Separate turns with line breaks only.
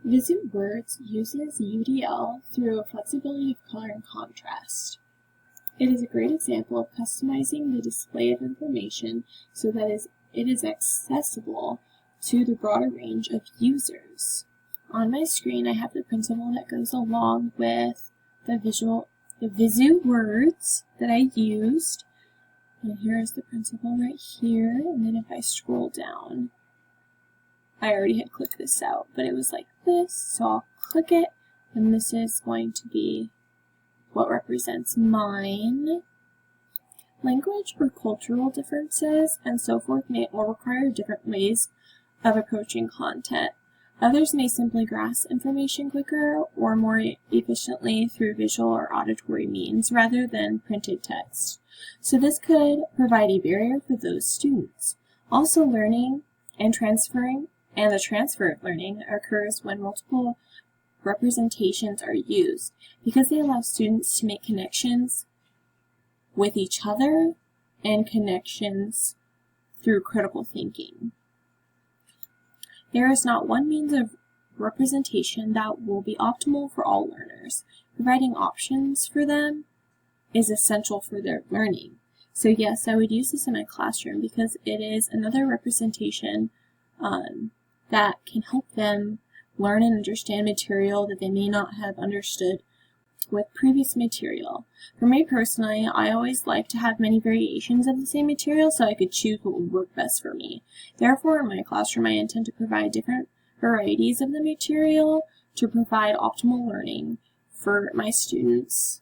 VisitWords uses UDL through a flexibility of color and contrast. It is a great example of customizing the display of information so that it is accessible to the broader range of users. On my screen, I have the principle that goes along with the VisitWords that I used. And here's the principle right here. And then if I scroll down, I already had clicked this out, but it was like this. So I'll click it, and this is going to be what represents mine. Language or cultural differences and so forth may all require different ways of approaching content. Others may simply grasp information quicker or more efficiently through visual or auditory means rather than printed text. So this could provide a barrier for those students. Also, learning and the transfer of learning occurs when multiple representations are used because they allow students to make connections with each other and connections through critical thinking. There is not one means of representation that will be optimal for all learners. Providing options for them is essential for their learning. So yes, I would use this in my classroom because it is another representation that can help them learn and understand material that they may not have understood with previous material. For me personally, I always like to have many variations of the same material so I could choose what would work best for me. Therefore, in my classroom, I intend to provide different varieties of the material to provide optimal learning for my students